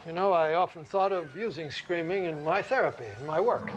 You know, I often thought of using screaming in my therapy, in my work.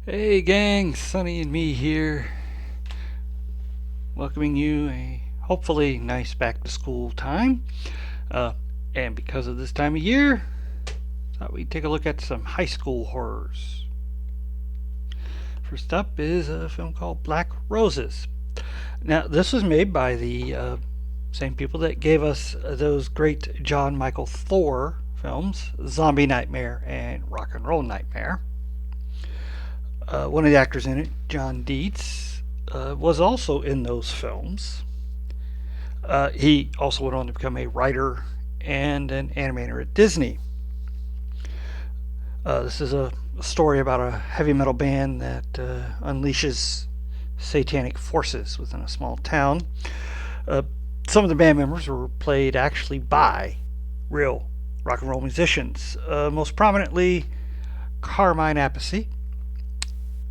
Hey gang, Sonny and me here, welcoming you a hopefully nice back to school time. And because of this time of year, thought we'd take a look at some high school horrors. First up is a film called Black Roses. Now, this was made by the same people that gave us those great John Michael Thor films, Zombie Nightmare and Rock and Roll Nightmare. One of the actors in it, John Dietz, was also in those films. He also went on to become a writer and an animator at Disney. This is a story about a heavy metal band that unleashes satanic forces within a small town. Some of the band members were played actually by real rock and roll musicians, most prominently Carmine Appice.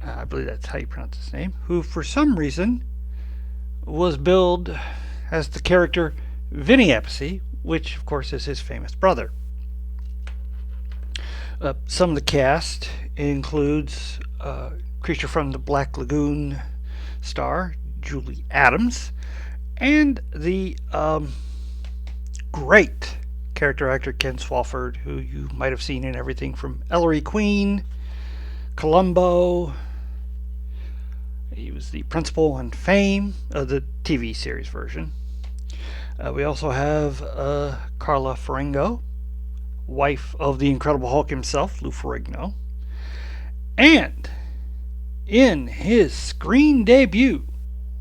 I believe that's how you pronounce his name, who for some reason was billed as the character Vinny Appice, which of course is his famous brother. Some of the cast includes Creature from the Black Lagoon star Julie Adams, and the great character actor Ken Swalford, who you might have seen in everything from Ellery Queen, Columbo. He was the principal on Fame, the TV series version. We also have Carla Ferrigno, wife of the Incredible Hulk himself, Lou Ferrigno. And in his screen debut,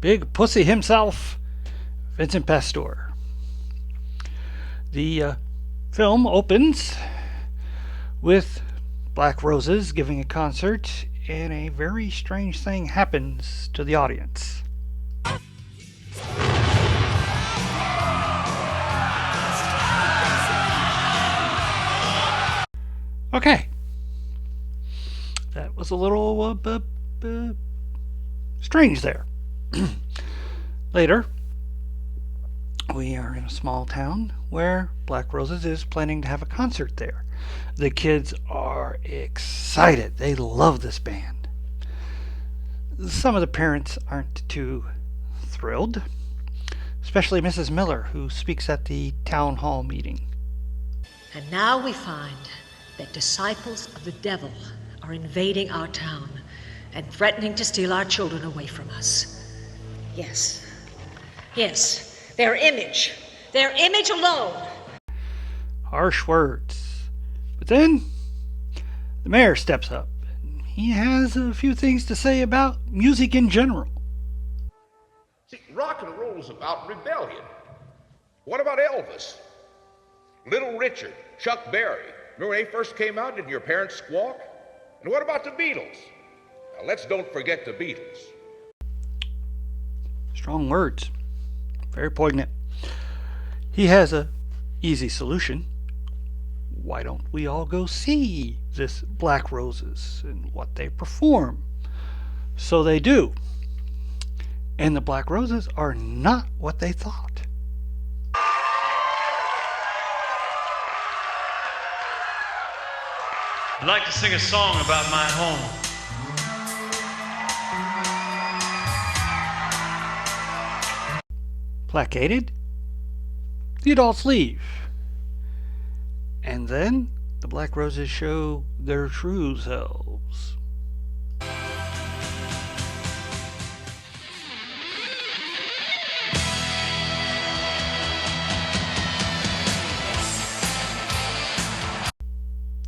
Big Pussy himself, Vincent Pastore. The film opens with Black Roses giving a concert, and a very strange thing happens to the audience. Okay. That was a little strange there. Later, we are in a small town where Black Roses is planning to have a concert there. The kids are excited. They love this band. Some of the parents aren't too thrilled, especially Mrs. Miller, who speaks at the town hall meeting. And now we find that disciples of the devil are invading our town and threatening to steal our children away from us. Yes, their image alone. Harsh words. But then, the mayor steps up, and he has a few things to say about music in general. See, rock and roll is about rebellion. What about Elvis? Little Richard, Chuck Berry. Remember when they first came out, did your parents squawk? And what about the Beatles? Now, let's don't forget the Beatles. Strong words. Very poignant. He has a easy solution. Why don't we all go see this Black Roses and what they perform? So they do. And the Black Roses are not what they thought. I'd like to sing a song about my home. Placated, the adults leave. And then the Black Roses show their true selves.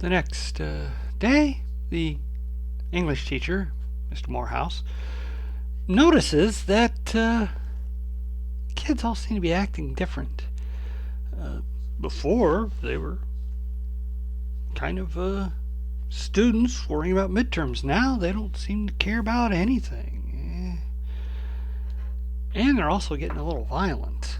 The next day, the English teacher, Mr. Morehouse, notices that kids all seem to be acting different. Before, they were kind of students worrying about midterms. Now, they don't seem to care about anything. And they're also getting a little violent.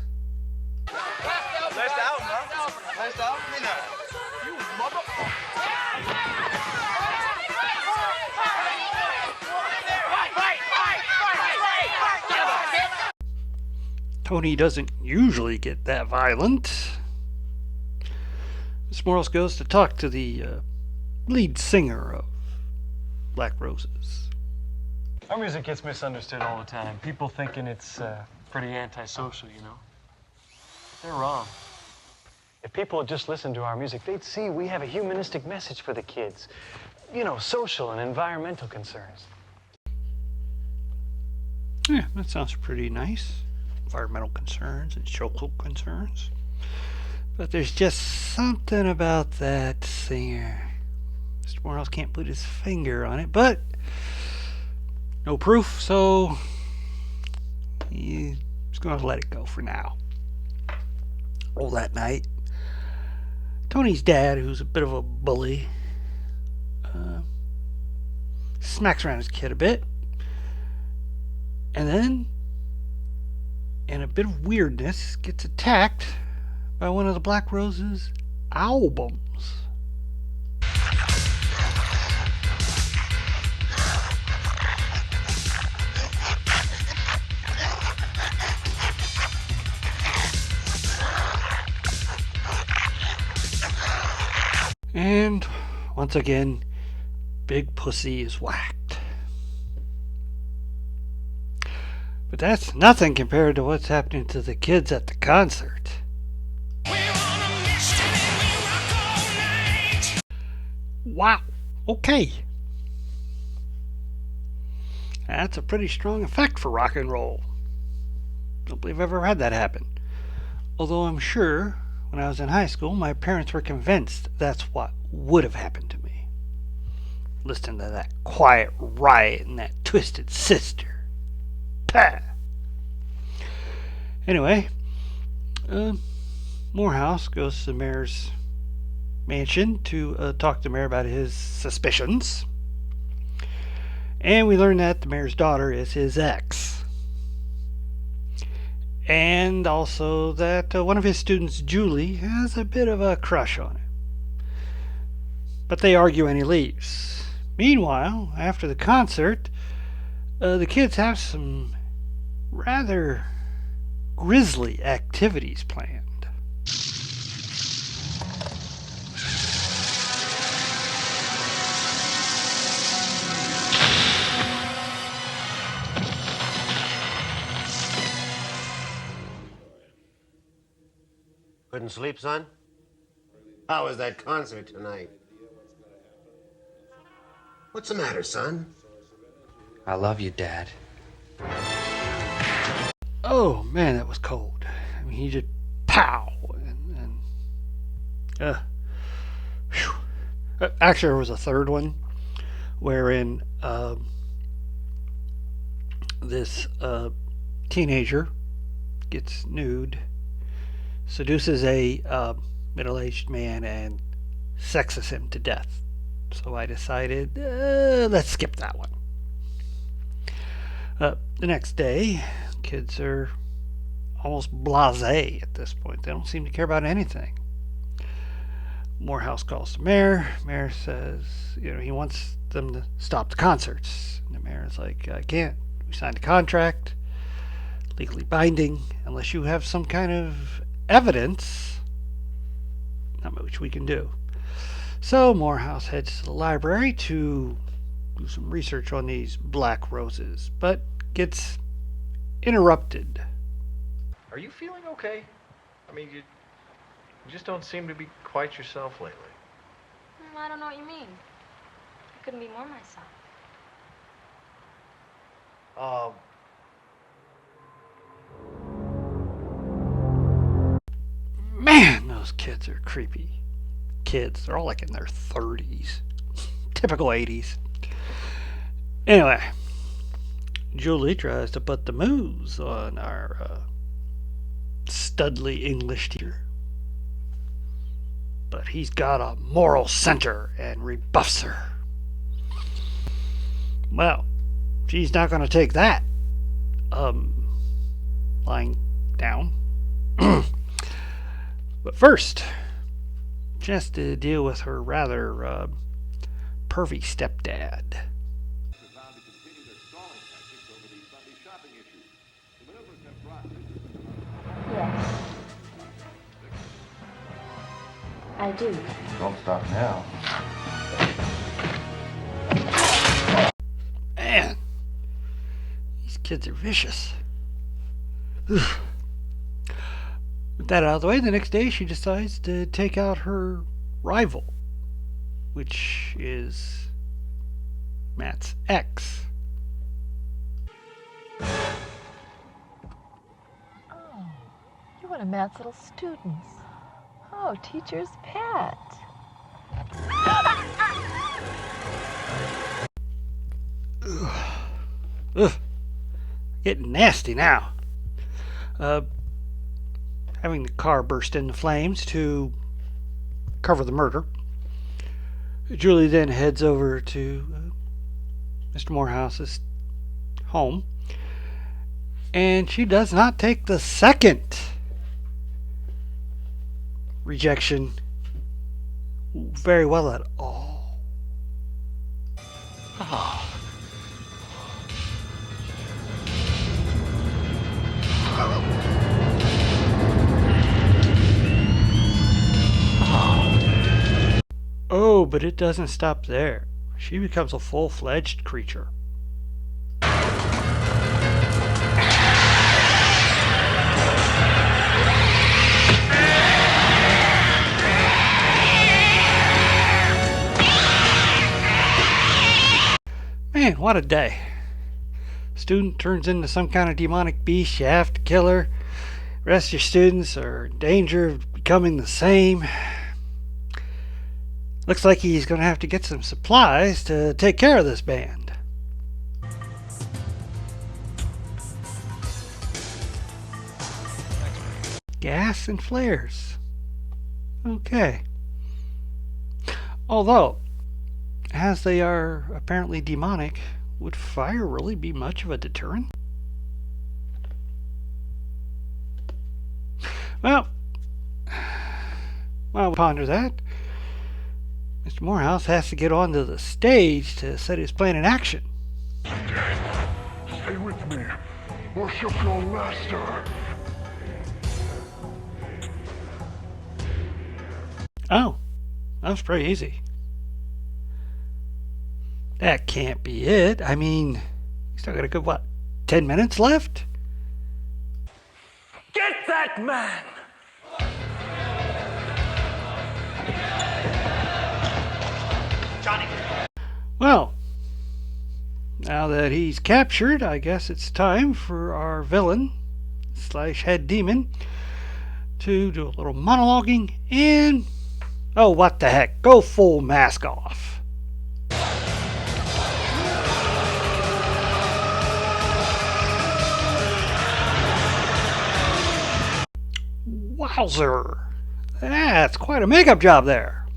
Tony doesn't usually get that violent. Miss Morris goes to talk to the lead singer of Black Roses. Our music gets misunderstood all the time. People thinking it's pretty antisocial, you know. They're wrong. If people would just listen to our music, they'd see we have a humanistic message for the kids. You know, social and environmental concerns. Yeah, that sounds pretty nice. Environmental concerns and social concerns. But there's just something about that singer. Mr. Morehouse can't put his finger on it, but no proof, so he's going to let it go for now. Well, that night, Tony's dad, who's a bit of a bully, smacks around his kid a bit, and then, in a bit of weirdness, gets attacked by one of the Black Roses' albums. And once again, Big Pussy is whacked. But that's nothing compared to what's happening to the kids at the concert. Wow. Okay. That's a pretty strong effect for rock and roll. Don't believe I've ever had that happen. Although I'm sure when I was in high school, my parents were convinced that's what would have happened to me. Listening to that quiet riot and that twisted sister. Pah! Anyway, Morehouse goes to the mayor's mansion to talk to the mayor about his suspicions. And we learn that the mayor's daughter is his ex. And also that one of his students, Julie, has a bit of a crush on him. But they argue and he leaves. Meanwhile, after the concert, the kids have some rather grisly activities planned. Couldn't sleep, son? How was that concert tonight? What's the matter, son? I love you, Dad. Oh man, that was cold. I mean, he just pow and actually, there was a third one wherein this teenager gets nude, seduces a middle-aged man, and sexes him to death. So I decided, let's skip that one. The next day, kids are almost blasé at this point. They don't seem to care about anything. Morehouse calls the mayor. Mayor says, he wants them to stop the concerts. And the mayor is like, I can't. We signed a contract, legally binding, unless you have some kind of evidence. Not much we can do. So Morehouse heads to the library to do some research on these Black Roses, but gets interrupted. Are you feeling okay? I mean, you just don't seem to be quite yourself lately. I don't know what you mean. I couldn't be more myself. Man, those kids are creepy. kids. They're all like in their 30s. Typical 80s. Anyway, Julie tries to put the moves on our studly English teacher. But he's got a moral center and rebuffs her. Well, she's not going to take that. Lying down. But first, she has to deal with her rather pervy stepdad. Yes. I do. Don't stop now. Man, these kids are vicious. With that out of the way, the next day she decides to take out her rival, which is Matt's ex. Oh, you're one of Matt's little students. Oh, teacher's pet. Ugh. Getting nasty now. Having the car burst into flames to cover the murder, Julie then heads over to Mr. Morehouse's home, and she does not take the second rejection very well at all. Oh. Oh, but it doesn't stop there. She becomes a full-fledged creature. Man, what a day. Student turns into some kind of demonic beast. You have to kill her. The rest of your students are in danger of becoming the same. Looks like he's going to have to get some supplies to take care of this band. Gas and flares. Okay. Although, as they are apparently demonic, would fire really be much of a deterrent? Well, while we ponder that, Mr. Morehouse has to get onto the stage to set his plan in action. Stay with me. Worship your master. Oh, that was pretty easy. That can't be it. I mean, you still got a good, 10 minutes left? Get that man! Johnny. Well, now that he's captured, I guess it's time for our villain / head demon to do a little monologuing and, oh, what the heck, go full mask off. Wowzer. That's quite a makeup job there.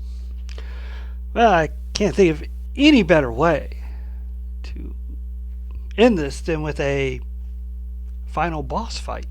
Well, I can't think of any better way to end this than with a final boss fight.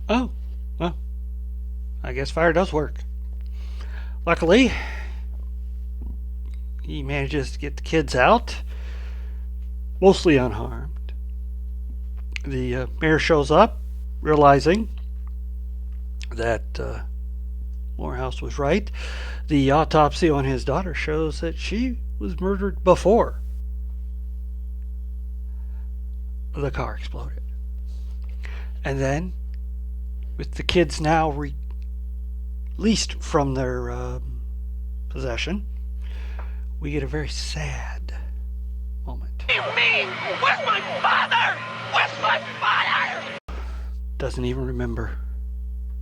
Oh, well, I guess fire does work. Luckily, he manages to get the kids out, mostly unharmed. The mayor shows up, realizing that Morehouse was right. The autopsy on his daughter shows that she was murdered before the car exploded. And then, with the kids now released from their possession, we get a very sad moment. What do you mean? Where's my father? Where's my father? Doesn't even remember.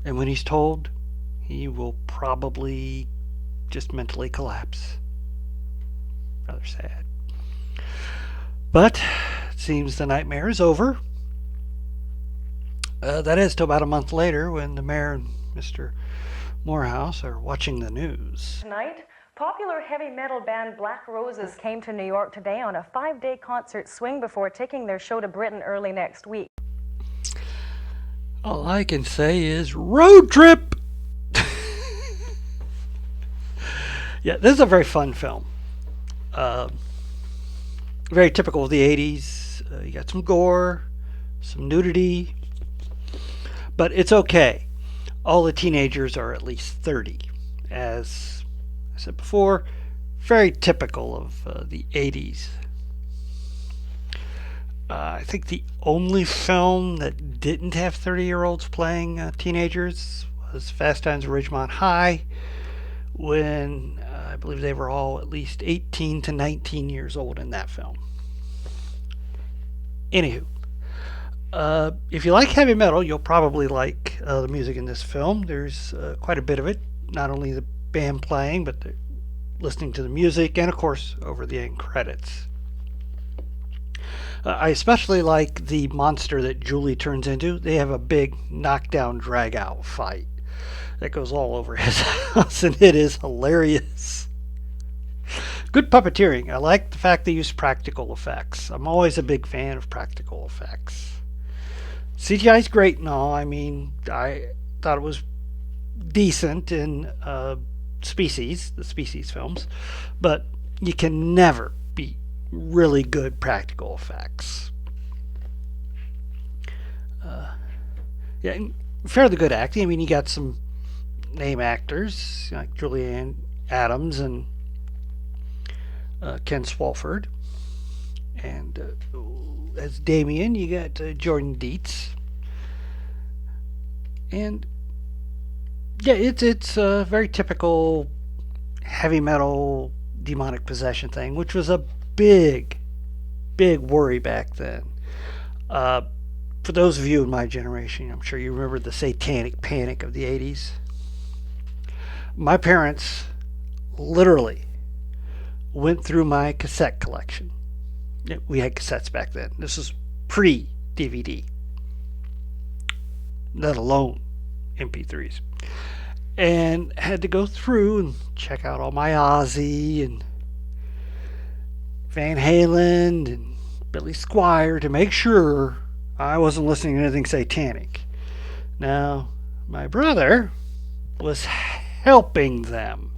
And when he's told, he will probably just mentally collapse. Rather sad. But it seems the nightmare is over. That is till about a month later when the mayor and Mr. Morehouse are watching the news. Tonight, popular heavy metal band Black Roses came to New York today on a 5-day concert swing before taking their show to Britain early next week. All I can say is road trip! Yeah, this is a very fun film. Very typical of the 80s. You got some gore, some nudity, but it's okay. All the teenagers are at least 30. As I said before, very typical of the 80s. I think the only film that didn't have 30-year-olds playing teenagers was Fast Times at Ridgemont High, when I believe they were all at least 18 to 19 years old in that film. Anywho, if you like heavy metal, you'll probably like the music in this film. There's quite a bit of it, not only the band playing, but listening to the music, and of course, over the end credits. I especially like the monster that Julie turns into. They have a big knockdown, drag-out fight that goes all over his house, and it is hilarious. Good puppeteering. I like the fact they use practical effects. I'm always a big fan of practical effects. CGI is great and all. I mean, I thought it was decent in the Species films, but you can never beat really good practical effects. Yeah, fairly good acting. I mean, you got some name actors like Julianne Adams and Ken Swalford, and as Damien, you got Jordan Dietz, and yeah, it's a very typical heavy metal demonic possession thing, which was a big worry back then. For those of you in my generation, I'm sure you remember the Satanic Panic of the 80s. My parents literally went through my cassette collection. We had cassettes back then. This is pre-DVD, let alone MP3s. And had to go through and check out all my Ozzy and Van Halen and Billy Squier to make sure I wasn't listening to anything satanic. Now, my brother was helping them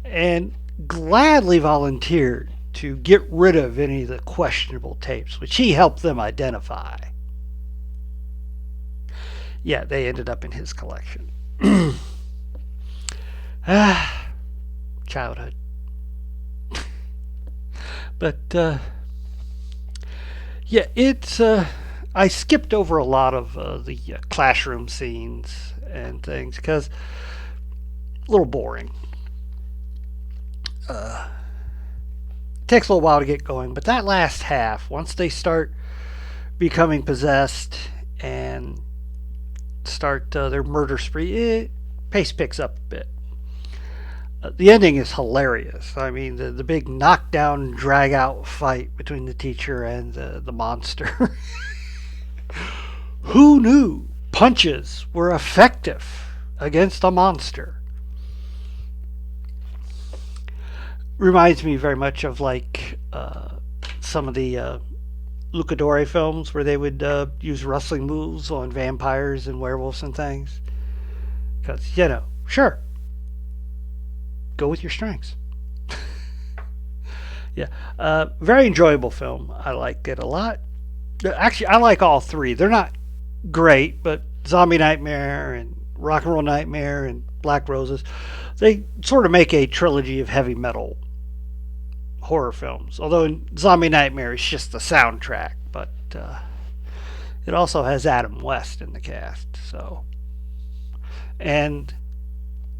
and gladly volunteered to get rid of any of the questionable tapes, which he helped them identify. Yeah, they ended up in his collection. Childhood. But yeah, it's I skipped over a lot of the classroom scenes and things because a little boring. It takes a little while to get going, but that last half, once they start becoming possessed and start their murder spree, pace picks up a bit. The ending is hilarious. I mean, the big knockdown, drag-out fight between the teacher and the monster. Who knew punches were effective against a monster? Reminds me very much of like some of the Lucadore films where they would use wrestling moves on vampires and werewolves and things. Because, you know, sure, go with your strengths. Yeah, very enjoyable film. I like it a lot. Actually, I like all three. They're not great, but Zombie Nightmare and Rock and Roll Nightmare and Black Roses. They sort of make a trilogy of heavy metal horror films. Although in Zombie Nightmare is just the soundtrack, but it also has Adam West in the cast. So, and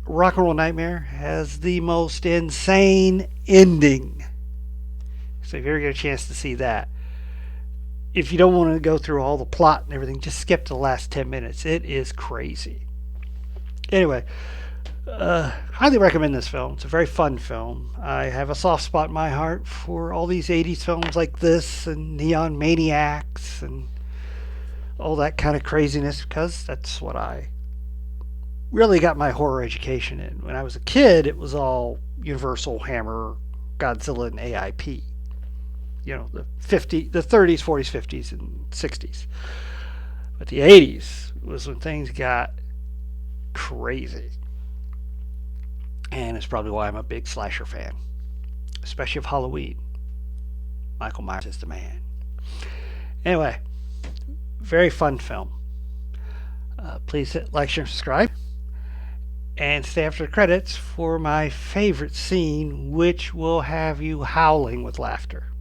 Rock and Roll Nightmare has the most insane ending. So if you ever get a chance to see that, if you don't want to go through all the plot and everything, just skip to the last 10 minutes. It is crazy. Anyway, highly recommend this film. It's a very fun film. I have a soft spot in my heart for all these 80s films like this and Neon Maniacs and all that kind of craziness, because that's what I really got my horror education in. When I was a kid, it was all Universal, Hammer, Godzilla, and AIP. You know, the 30s, 40s, 50s, and 60s. But the 80s was when things got crazy. And it's probably why I'm a big slasher fan, especially of Halloween. Michael Myers is the man. Anyway, very fun film. Please hit like, share, and subscribe. And stay after the credits for my favorite scene, which will have you howling with laughter.